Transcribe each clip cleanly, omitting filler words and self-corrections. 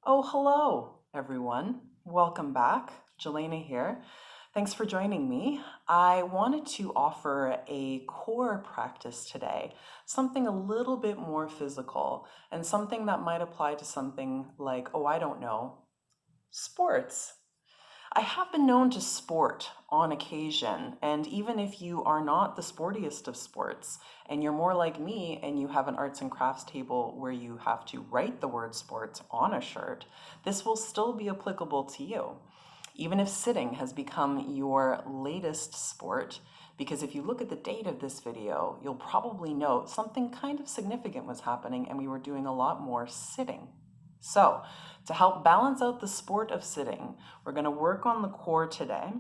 Oh, hello, everyone. Welcome back. Jelayna here. Thanks for joining me. I wanted to offer a core practice today, something a little bit more physical and something that might apply to something like, oh, I don't know, sports. I have been known to sport on occasion, and even if you are not the sportiest of sports, and you're more like me and you have an arts and crafts table where you have to write the word sports on a shirt, this will still be applicable to you. Even if sitting has become your latest sport, because if you look at the date of this video, you'll probably note something kind of significant was happening and we were doing a lot more sitting. So, to help balance out the sport of sitting, we're going to work on the core today.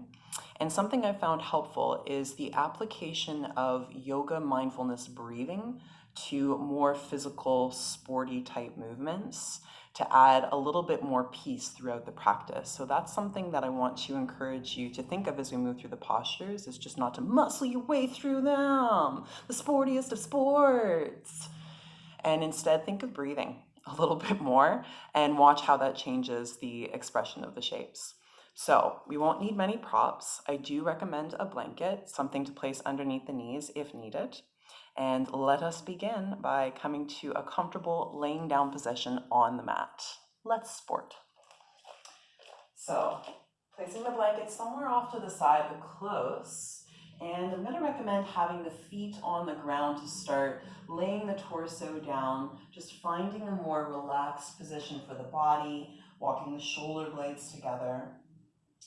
And something I found helpful is the application of yoga mindfulness breathing to more physical, sporty type movements to add a little bit more peace throughout the practice. So that's something that I want to encourage you to think of as we move through the postures, is just not to muscle your way through them, the sportiest of sports, and instead think of breathing a little bit more and watch how that changes the expression of the shapes. So we won't need many props. I do recommend a blanket, something to place underneath the knees if needed. And let us begin by coming to a comfortable laying down position on the mat. Let's sport. So placing the blanket somewhere off to the side but close. And I'm going to recommend having the feet on the ground to start, laying the torso down, just finding a more relaxed position for the body, walking the shoulder blades together.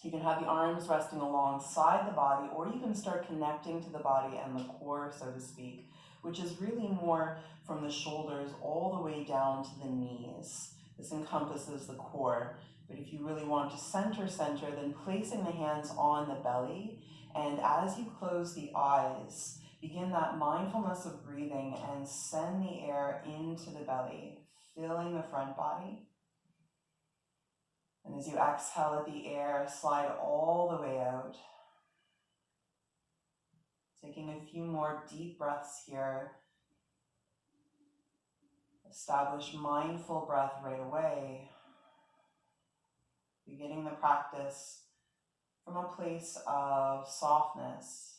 You can have the arms resting alongside the body, or you can start connecting to the body and the core, so to speak, which is really more from the shoulders all the way down to the knees. This encompasses the core. But if you really want to center, then placing the hands on the belly, and as you close the eyes, begin that mindfulness of breathing and send the air into the belly, filling the front body. And as you exhale at the air, slide all the way out. Taking a few more deep breaths here. Establish mindful breath right away. Beginning the practice from a place of softness,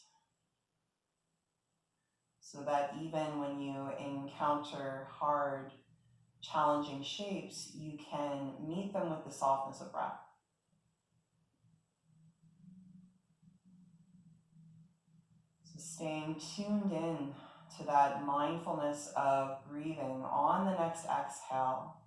so that even when you encounter hard, challenging shapes, you can meet them with the softness of breath. So staying tuned in to that mindfulness of breathing on the next exhale.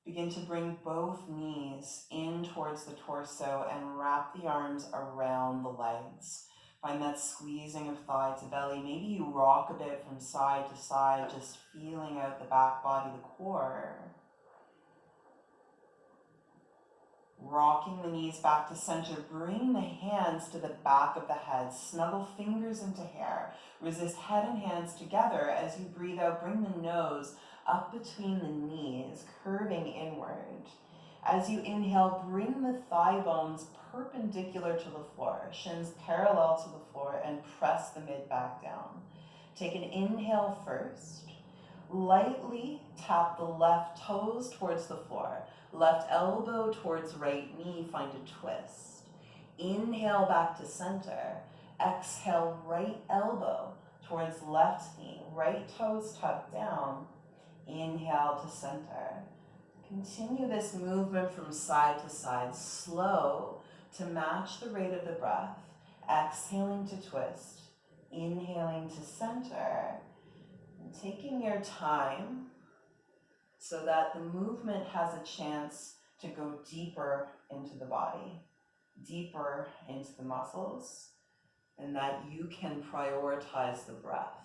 Begin to bring both knees in towards the torso and wrap the arms around the legs. Find that squeezing of thigh to belly. Maybe you rock a bit from side to side, just feeling out the back body, the core. Rocking the knees back to center. Bring the hands to the back of the head. Snuggle fingers into hair. Resist head and hands together. As you breathe out, bring the nose up between the knees, curving inward. As you inhale, bring the thigh bones perpendicular to the floor, shins parallel to the floor, and press the mid back down. Take an inhale first. Lightly tap the left toes towards the floor. Left elbow towards right knee, find a twist. Inhale back to center. Exhale, right elbow towards left knee. Right toes tucked down. Inhale to center. Continue this movement from side to side, slow to match the rate of the breath. Exhaling to twist. Inhaling to center. And taking your time so that the movement has a chance to go deeper into the body, deeper into the muscles, and that you can prioritize the breath.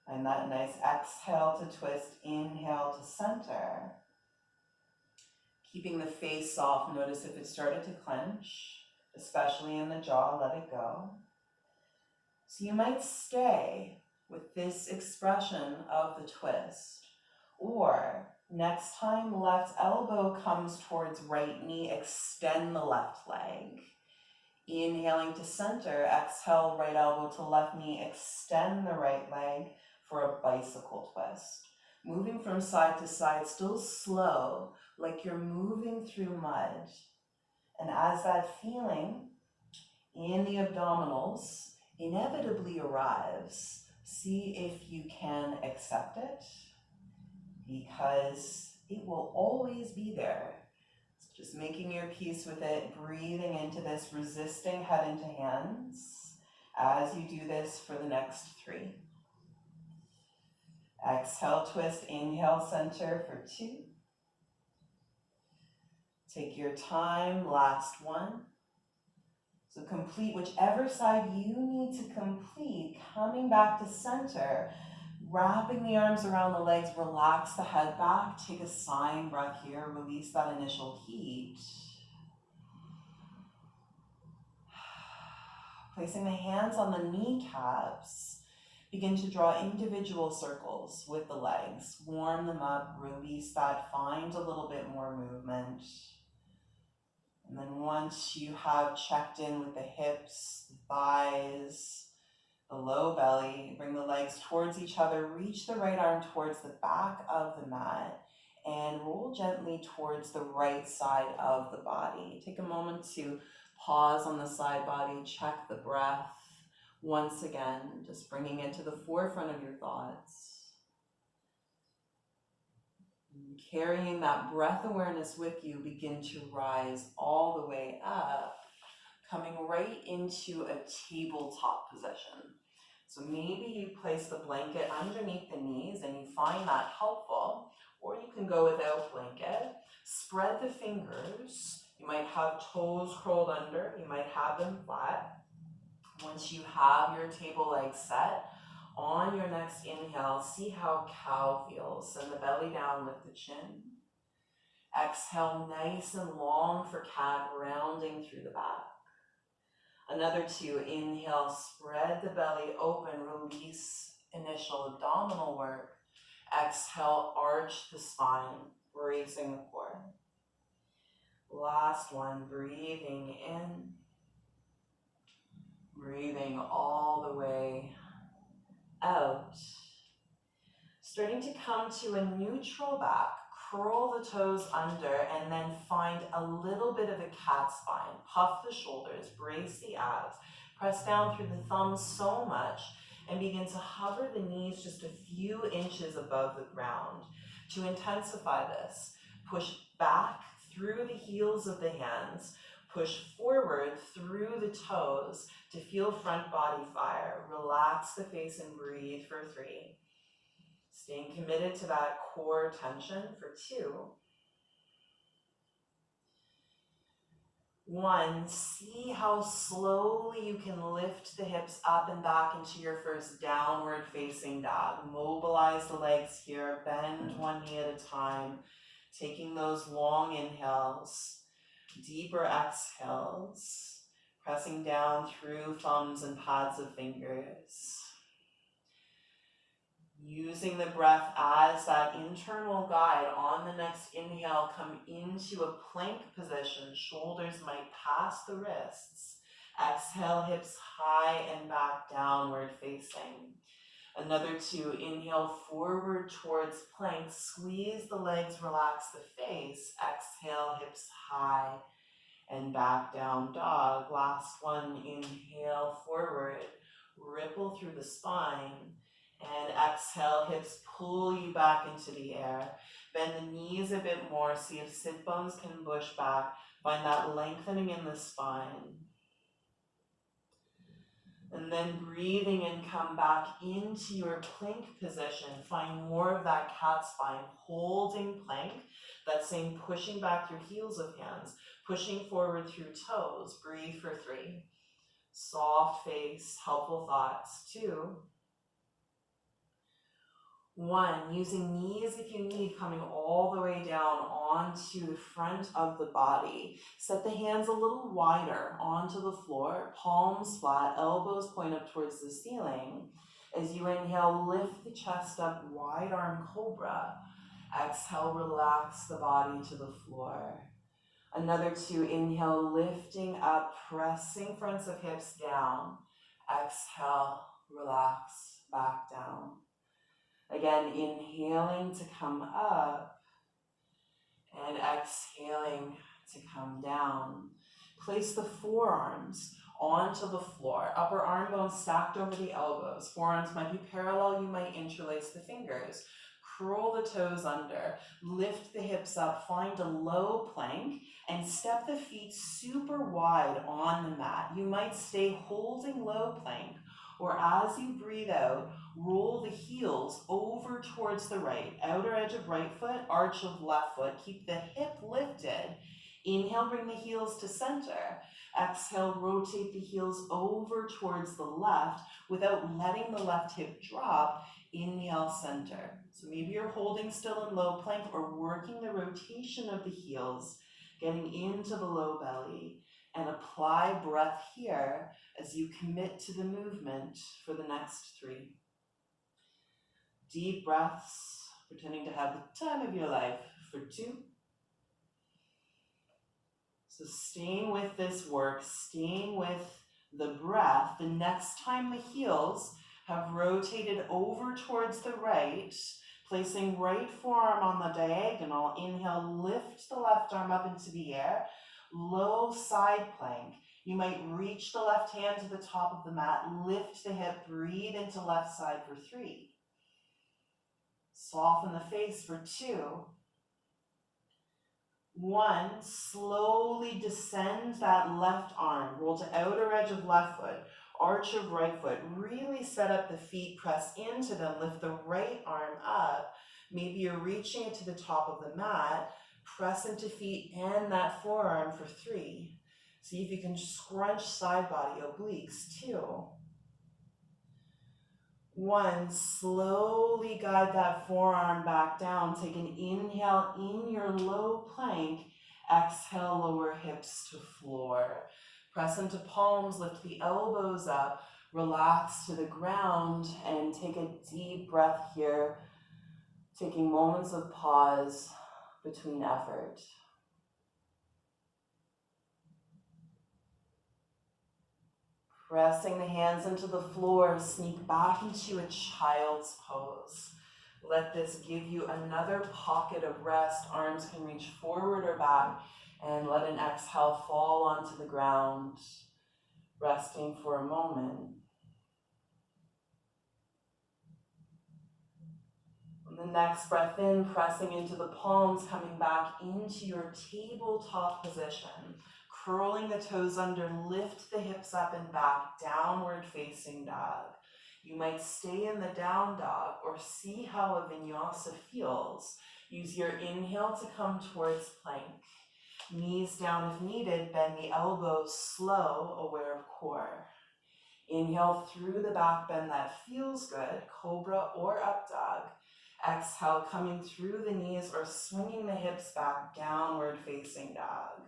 And that nice exhale to twist, inhale to center. Keeping the face soft, notice if it started to clench, especially in the jaw, let it go. So you might stay with this expression of the twist. Or next time left elbow comes towards right knee, extend the left leg. Inhaling to center, exhale right elbow to left knee, extend the right leg for a bicycle twist. Moving from side to side, still slow, like you're moving through mud. And as that feeling in the abdominals inevitably arrives, see if you can accept it, because it will always be there. So just making your peace with it, breathing into this, resisting head into hands as you do this for the next 3. Exhale, twist, inhale, center for 2. Take your time, last 1. So complete whichever side you need to complete, coming back to center, wrapping the arms around the legs, relax the head back, take a sighing breath here, release that initial heat. Placing the hands on the kneecaps, begin to draw individual circles with the legs, warm them up, release that, find a little bit more movement. And then once you have checked in with the hips, the thighs, the low belly, bring the legs towards each other, reach the right arm towards the back of the mat, and roll gently towards the right side of the body. Take a moment to pause on the side body, check the breath. Once again, just bringing it to the forefront of your thoughts. Carrying that breath awareness with you, begin to rise all the way up, coming right into a tabletop position. So maybe you place the blanket underneath the knees and you find that helpful, or you can go without blanket. Spread the fingers. You might have toes curled under, you might have them flat. Once you have your table legs set, on your next inhale, see how cow feels. Send the belly down, lift the chin. Exhale, nice and long for cat, rounding through the back. Another 2, inhale, spread the belly open, release initial abdominal work. Exhale, arch the spine, bracing the core. Last 1, breathing in, breathing all the way out. Starting to come to a neutral back, curl the toes under, and then find a little bit of a cat spine. Puff the shoulders, brace the abs, press down through the thumbs so much, and begin to hover the knees just a few inches above the ground. To intensify this, push back through the heels of the hands, push forward through the toes to feel front body fire. Relax the face and breathe for 3. Staying committed to that core tension for 2. 1, see how slowly you can lift the hips up and back into your first downward facing dog. Mobilize the legs here, bend one knee at a time, taking those long inhales, deeper exhales, pressing down through thumbs and pads of fingers. Using the breath as that internal guide. On the next inhale, come into a plank position. Shoulders might pass the wrists. Exhale, hips high and back, downward facing. Another 2, inhale forward towards plank. Squeeze the legs, relax the face. Exhale, hips high and back, down dog. Last 1, inhale forward, ripple through the spine. And exhale, hips pull you back into the air. Bend the knees a bit more, see if sit bones can push back. Find that lengthening in the spine. And then breathing in, come back into your plank position. Find more of that cat spine, holding plank. That same pushing back through heels of hands, pushing forward through toes. Breathe for 3. Soft face, helpful thoughts. 2. 1, using knees if you need, coming all the way down onto the front of the body. Set the hands a little wider onto the floor, palms flat, elbows point up towards the ceiling. As you inhale, lift the chest up, wide arm cobra. Exhale, relax the body to the floor. Another 2, inhale, lifting up, pressing fronts of hips down. Exhale, relax, back down. Again, inhaling to come up and exhaling to come down. Place the forearms onto the floor. Upper arm bones stacked over the elbows. Forearms might be parallel. You might interlace the fingers. Curl the toes under. Lift the hips up. Find a low plank and step the feet super wide on the mat. You might stay holding low plank, or as you breathe out, roll the heels over towards the right. Outer edge of right foot, arch of left foot. Keep the hip lifted. Inhale, bring the heels to center. Exhale, rotate the heels over towards the left without letting the left hip drop. Inhale, center. So maybe you're holding still in low plank or working the rotation of the heels, getting into the low belly, and apply breath here as you commit to the movement for the next 3. Deep breaths, pretending to have the time of your life for 2. So staying with this work, staying with the breath, the next time the heels have rotated over towards the right, placing right forearm on the diagonal, inhale, lift the left arm up into the air, low side plank. You might reach the left hand to the top of the mat, lift the hip, breathe into left side for 3. Soften the face for 2. 1, slowly descend that left arm, roll to outer edge of left foot, arch of right foot, really set up the feet, press into them, lift the right arm up. Maybe you're reaching it to the top of the mat, press into feet and that forearm for 3. See if you can scrunch side body, obliques, 2. 1, slowly guide that forearm back down. Take an inhale in your low plank. Exhale, lower hips to floor. Press into palms, lift the elbows up, relax to the ground, and take a deep breath here, taking moments of pause between effort. Pressing the hands into the floor, sneak back into a child's pose. Let this give you another pocket of rest. Arms can reach forward or back, and let an exhale fall onto the ground, resting for a moment. On the next breath in, pressing into the palms, coming back into your tabletop position. Curling the toes under, lift the hips up and back, downward facing dog. You might stay in the down dog or see how a vinyasa feels. Use your inhale to come towards plank. Knees down if needed, bend the elbows slow, aware of core. Inhale through the back bend that feels good, cobra or up dog. Exhale, coming through the knees or swinging the hips back, downward facing dog.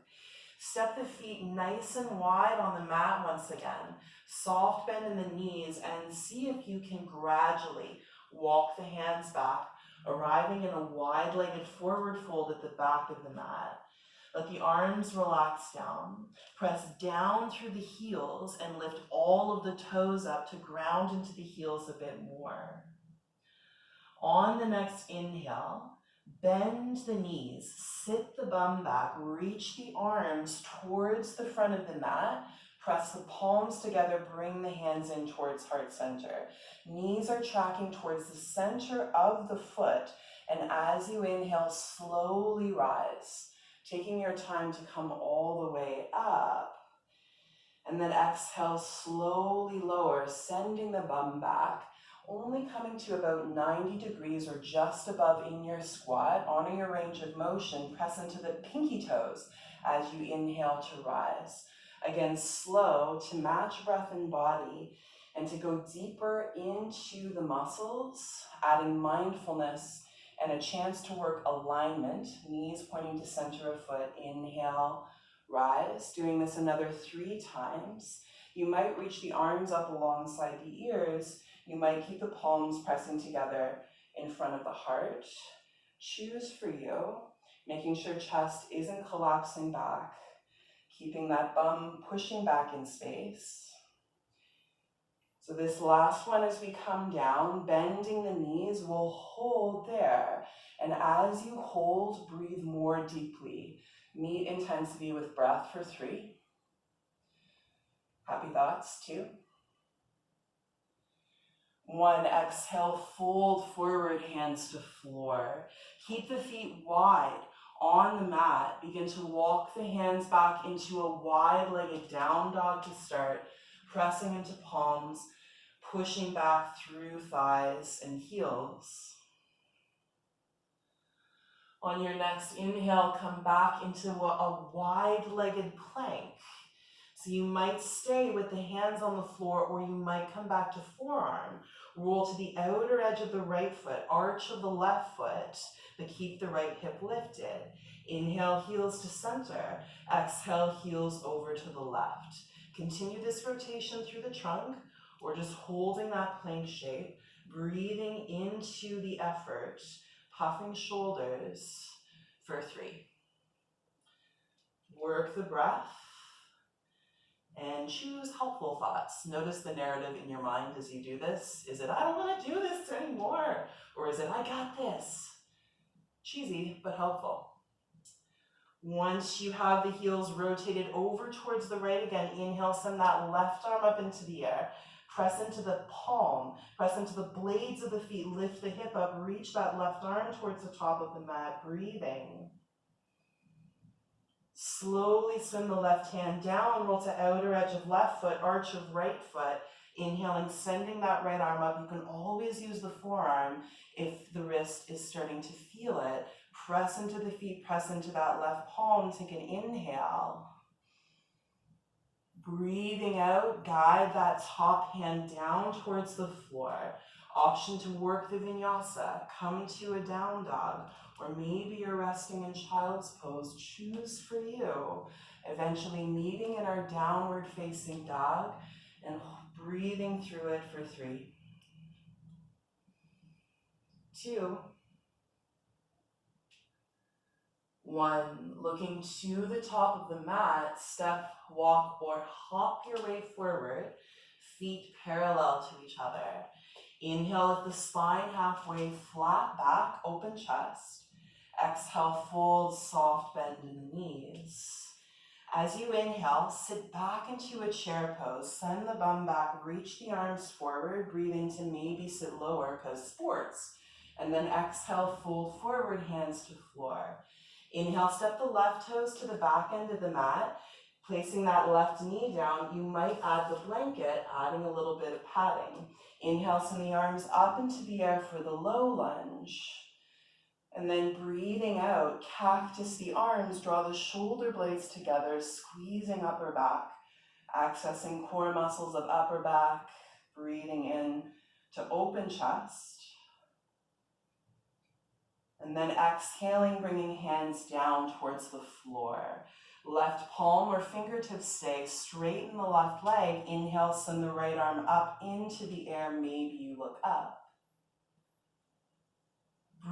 Step the feet nice and wide on the mat once again. Soft bend in the knees and see if you can gradually walk the hands back, arriving in a wide-legged forward fold at the back of the mat. Let the arms relax down. Press down through the heels and lift all of the toes up to ground into the heels a bit more. On the next inhale, bend the knees, sit the bum back, reach the arms towards the front of the mat, press the palms together, bring the hands in towards heart center. Knees are tracking towards the center of the foot, and as you inhale, slowly rise, taking your time to come all the way up. And then exhale, slowly lower, sending the bum back, only coming to about 90 degrees or just above in your squat. Honor your range of motion. Press into the pinky toes as you inhale to rise. Again, slow to match breath and body and to go deeper into the muscles, adding mindfulness and a chance to work alignment, knees pointing to center of foot. Inhale, rise. Doing this another 3 times. You might reach the arms up alongside the ears. You might keep the palms pressing together in front of the heart. Choose for you, making sure chest isn't collapsing back, keeping that bum pushing back in space. So this last one, as we come down, bending the knees, we'll hold there. And as you hold, breathe more deeply. Meet intensity with breath for 3. Happy thoughts, 2. 1, exhale, fold forward, hands to floor. Keep the feet wide on the mat. Begin to walk the hands back into a wide-legged down dog to start, pressing into palms, pushing back through thighs and heels. On your next inhale, come back into a wide-legged plank. So you might stay with the hands on the floor, or you might come back to forearm. Roll to the outer edge of the right foot, arch of the left foot, but keep the right hip lifted. Inhale, heels to center. Exhale, heels over to the left. Continue this rotation through the trunk, or just holding that plank shape, breathing into the effort, puffing shoulders for 3. Work the breath. And choose helpful thoughts. Notice the narrative in your mind as you do this. Is it, I don't want to do this anymore? Or is it, I got this? Cheesy, but helpful. Once you have the heels rotated over towards the right again, inhale, send that left arm up into the air. Press into the palm, press into the blades of the feet, lift the hip up, reach that left arm towards the top of the mat, breathing. Slowly swim the left hand down, roll to outer edge of left foot, arch of right foot. Inhaling, sending that right arm up. You can always use the forearm if the wrist is starting to feel it. Press into the feet, press into that left palm. Take an inhale. Breathing out, guide that top hand down towards the floor. Option to work the vinyasa, come to a down dog, or maybe you're resting in child's pose. Choose for you. Eventually meeting in our downward facing dog and breathing through it for 3. 2. 1, looking to the top of the mat, step, walk, or hop your way forward, feet parallel to each other. Inhale, lift the spine halfway, flat back, open chest. Exhale, fold, soft bend in the knees. As you inhale, sit back into a chair pose, send the bum back, reach the arms forward, breathe into maybe sit lower because sports. And then exhale, fold forward, hands to floor. Inhale, step the left toes to the back end of the mat, placing that left knee down. You might add the blanket, adding a little bit of padding. Inhale, send the arms up into the air for the low lunge. And then breathing out, cactus the arms, draw the shoulder blades together, squeezing upper back, accessing core muscles of upper back, breathing in to open chest. And then exhaling, bringing hands down towards the floor. Left palm or fingertips stay, straighten the left leg. Inhale, send the right arm up into the air, maybe you look up.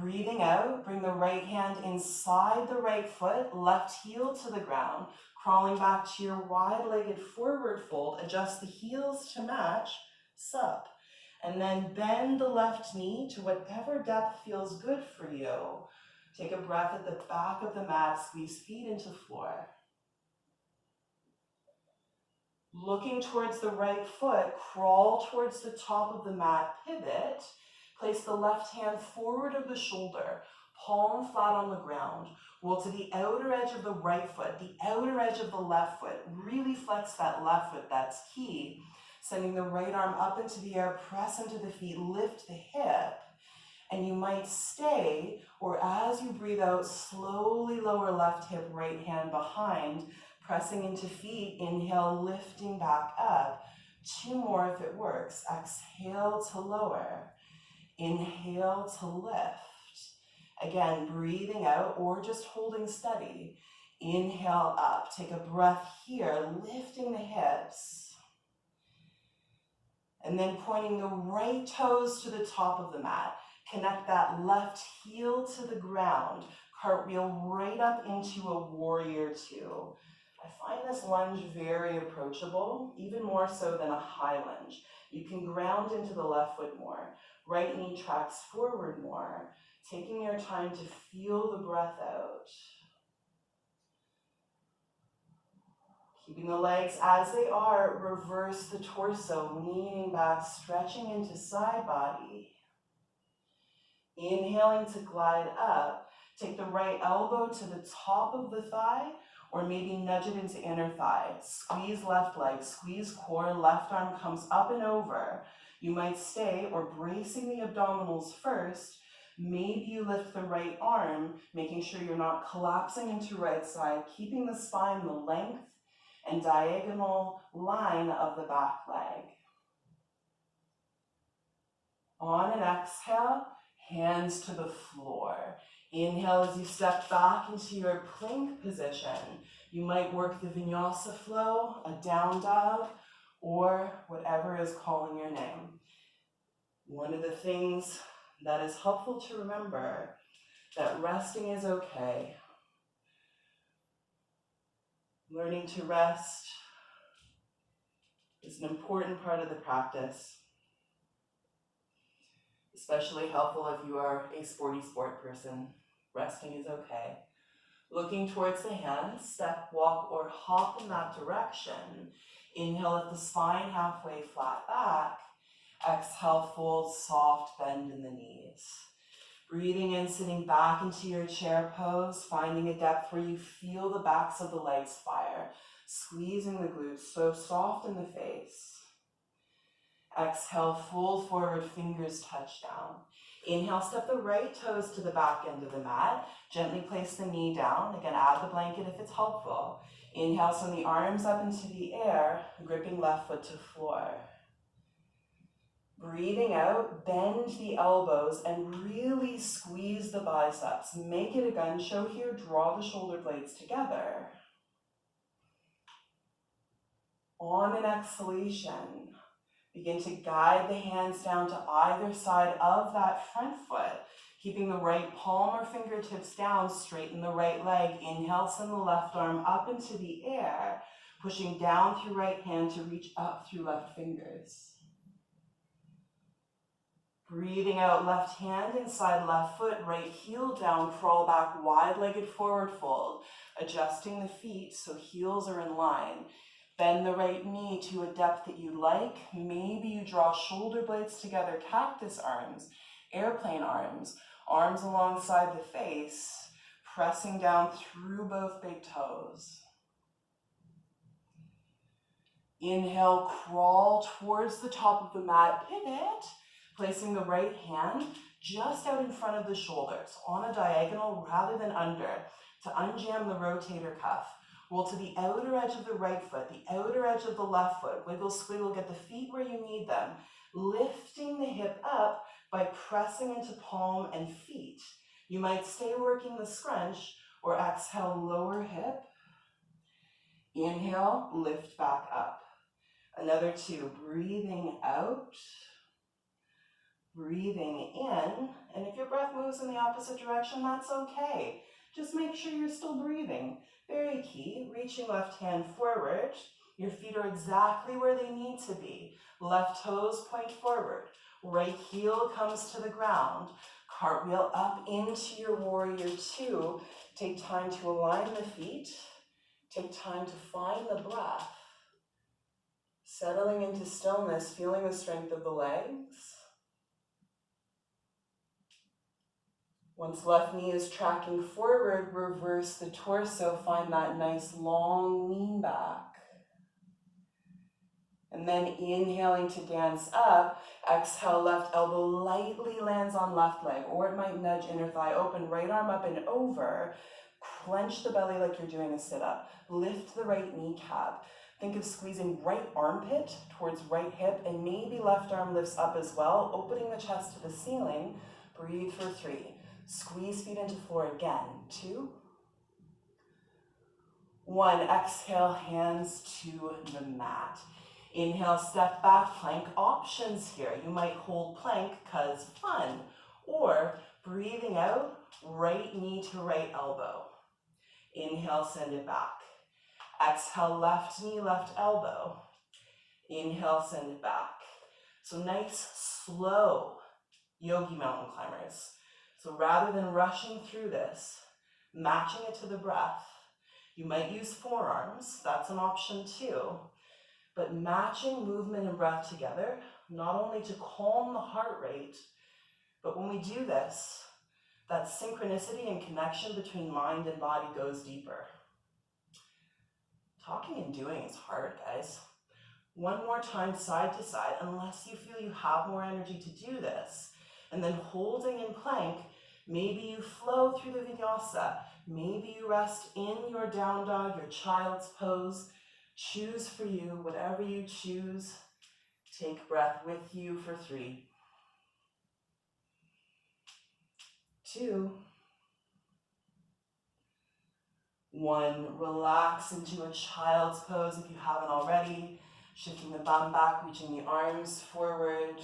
Breathing out, bring the right hand inside the right foot, left heel to the ground, crawling back to your wide-legged forward fold, adjust the heels to match, sup. And then bend the left knee to whatever depth feels good for you. Take a breath at the back of the mat, squeeze feet into floor. Looking towards the right foot, crawl towards the top of the mat, pivot. Place the left hand forward of the shoulder, palm flat on the ground. Roll to the outer edge of the right foot, the outer edge of the left foot. Really flex that left foot, that's key. Sending the right arm up into the air, press into the feet, lift the hip. And you might stay, or as you breathe out, slowly lower left hip, right hand behind, pressing into feet. Inhale, lifting back up. 2 more if it works. Exhale to lower. Inhale to lift. Again, breathing out or just holding steady. Inhale up. Take a breath here, lifting the hips. And then pointing the right toes to the top of the mat. Connect that left heel to the ground. Cartwheel right up into a warrior 2. I find this lunge very approachable, even more so than a high lunge. You can ground into the left foot more. Right knee tracks forward more, taking your time to feel the breath out. Keeping the legs as they are, reverse the torso, leaning back, stretching into side body. Inhaling to glide up, take the right elbow to the top of the thigh, or maybe nudge it into inner thigh. Squeeze left leg, squeeze core, left arm comes up and over. You might stay or bracing the abdominals first. Maybe you lift the right arm, making sure you're not collapsing into right side, keeping the spine the length and diagonal line of the back leg. On an exhale, hands to the floor. Inhale as you step back into your plank position. You might work the vinyasa flow, a down dog, or whatever is calling your name. One of the things that is helpful to remember, that resting is okay. Learning to rest is an important part of the practice. Especially helpful if you are a sporty sport person. Resting is okay. Looking towards the hands, step, walk, or hop in that direction. Inhale, lift the spine halfway flat back. Exhale, fold, soft bend in the knees. Breathing in, sitting back into your chair pose, finding a depth where you feel the backs of the legs fire, squeezing the glutes, so soft in the face. Exhale, fold forward, fingers touch down. Inhale, step the right toes to the back end of the mat. Gently place the knee down. Again, add the blanket if it's helpful. Inhale, send the arms up into the air, gripping left foot to floor. Breathing out, bend the elbows and really squeeze the biceps. Make it a gun show here. Draw the shoulder blades together. On an exhalation, begin to guide the hands down to either side of that front foot, keeping the right palm or fingertips down, straighten the right leg. Inhale, send the left arm up into the air, pushing down through right hand to reach up through left fingers. Breathing out, left hand inside left foot, right heel down, crawl back, wide-legged forward fold, adjusting the feet so heels are in line. Bend the right knee to a depth that you like. Maybe you draw shoulder blades together, cactus arms, airplane arms, arms alongside the face, pressing down through both big toes. Inhale, crawl towards the top of the mat, pivot, placing the right hand just out in front of the shoulders, on a diagonal rather than under, to unjam the rotator cuff. Roll to the outer edge of the right foot, the outer edge of the left foot. Wiggle, squiggle, get the feet where you need them. Lifting the hip up by pressing into palm and feet. You might stay working the scrunch or exhale, lower hip. Inhale, lift back up. Another two, breathing out. Breathing in, and if your breath moves in the opposite direction, that's okay. Just make sure you're still breathing. Very key, reaching left hand forward. Your feet are exactly where they need to be. Left toes point forward. Right heel comes to the ground. Cartwheel up into your warrior two. Take time to align the feet. Take time to find the breath. Settling into stillness, feeling the strength of the legs. Once left knee is tracking forward, reverse the torso, find that nice long lean back. And then inhaling to dance up, exhale, left elbow lightly lands on left leg, or it might nudge inner thigh open, right arm up and over. Clench the belly like you're doing a sit-up. Lift the right kneecap. Think of squeezing right armpit towards right hip, and maybe left arm lifts up as well, opening the chest to the ceiling. Breathe for 3. Squeeze feet into floor again. 2, 1. Exhale, hands to the mat. Inhale, step back, plank options here. You might hold plank because fun, or breathing out, right knee to right elbow. Inhale, send it back. Exhale, left knee, left elbow. Inhale, send it back. So nice, slow yogi mountain climbers. So rather than rushing through this, matching it to the breath, you might use forearms, that's an option too, but matching movement and breath together, not only to calm the heart rate, but when we do this, that synchronicity and connection between mind and body goes deeper. Talking and doing is hard, guys. One more time, side to side, unless you feel you have more energy to do this. And then holding in plank, maybe you flow through the vinyasa. Maybe you rest in your down dog, your child's pose. Choose for you, whatever you choose. Take breath with you for 3, 2, 1. Relax into a child's pose if you haven't already. Shifting the bum back, reaching the arms forward.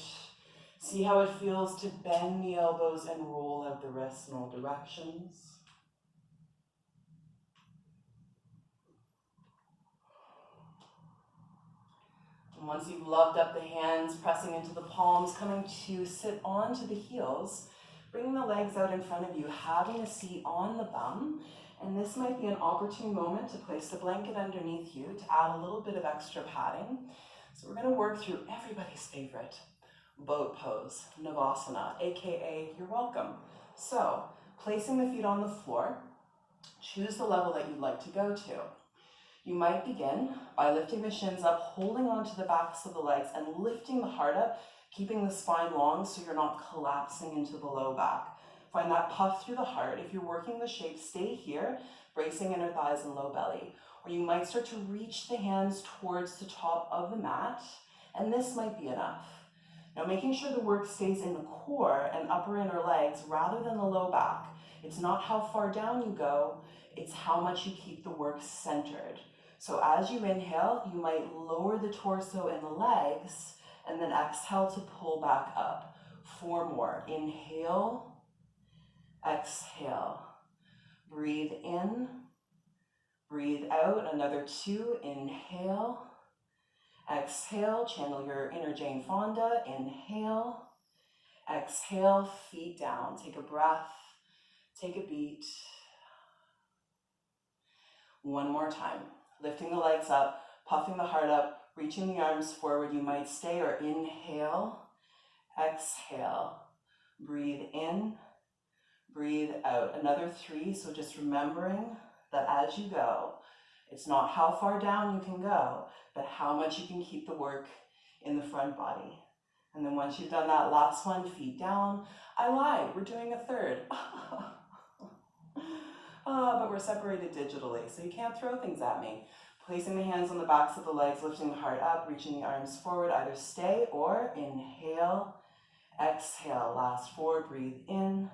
See how it feels to bend the elbows and roll out the wrists in all directions. And once you've loved up the hands, pressing into the palms, coming to sit onto the heels, bringing the legs out in front of you, having a seat on the bum. And this might be an opportune moment to place the blanket underneath you to add a little bit of extra padding. So we're going to work through everybody's favorite boat pose, Navasana, aka you're welcome. So placing the feet on the floor, choose the level that you'd like to go to. You might begin by lifting the shins up, holding onto the backs of the legs and lifting the heart up, keeping the spine long so you're not collapsing into the low back. Find that puff through the heart. If you're working the shape, stay here, bracing inner thighs and low belly. Or you might start to reach the hands towards the top of the mat, and this might be enough. Now making sure the work stays in the core and upper inner legs rather than the low back. It's not how far down you go, it's how much you keep the work centered. So as you inhale, you might lower the torso and the legs, and then exhale to pull back up. 4 more. Inhale, exhale. Breathe in, breathe out. Another 2. Inhale, exhale. Channel your inner Jane Fonda. Inhale, exhale, feet down. Take a breath, take a beat. 1 more time. Lifting the legs up, puffing the heart up, reaching the arms forward. You might stay or inhale, exhale. Breathe in, breathe out. Another 3, so just remembering that as you go, it's not how far down you can go, but how much you can keep the work in the front body. And then once you've done that last one, feet down. I lied, we're doing a 3rd. But we're separated digitally, so you can't throw things at me. Placing the hands on the backs of the legs, lifting the heart up, reaching the arms forward. Either stay or inhale, exhale. Last 4, breathe in,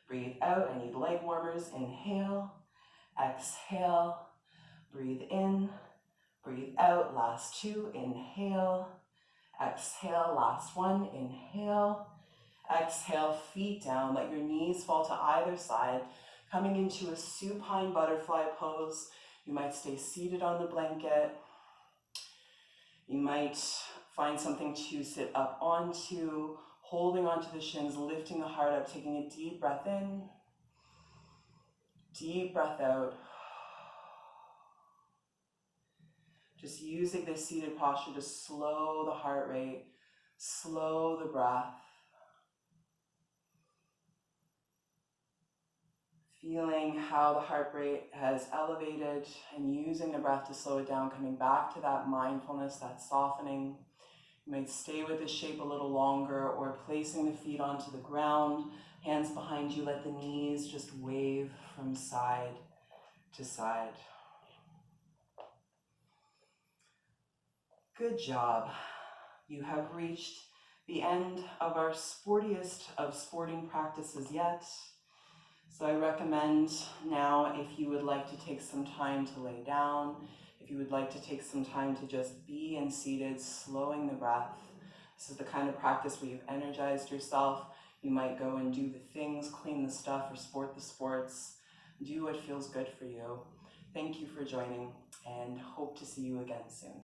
breathe out. I need leg warmers. Inhale, exhale, breathe in, breathe out. Last 2, inhale, exhale. Last 1, inhale, exhale. Feet down, let your knees fall to either side. Coming into a supine butterfly pose. You might stay seated on the blanket. You might find something to sit up onto, holding onto the shins, lifting the heart up, taking a deep breath in, deep breath out. Just using this seated posture to slow the heart rate, slow the breath. Feeling how the heart rate has elevated and using the breath to slow it down, coming back to that mindfulness, that softening. You might stay with this shape a little longer or placing the feet onto the ground, hands behind you, let the knees just wave from side to side. Good job. You have reached the end of our sportiest of sporting practices yet. So I recommend now, if you would like to take some time to lay down, if you would like to take some time to just be in seated, slowing the breath. This is the kind of practice where you've energized yourself. You might go and do the things, clean the stuff, or sport the sports. Do what feels good for you. Thank you for joining. and hope to see you again soon.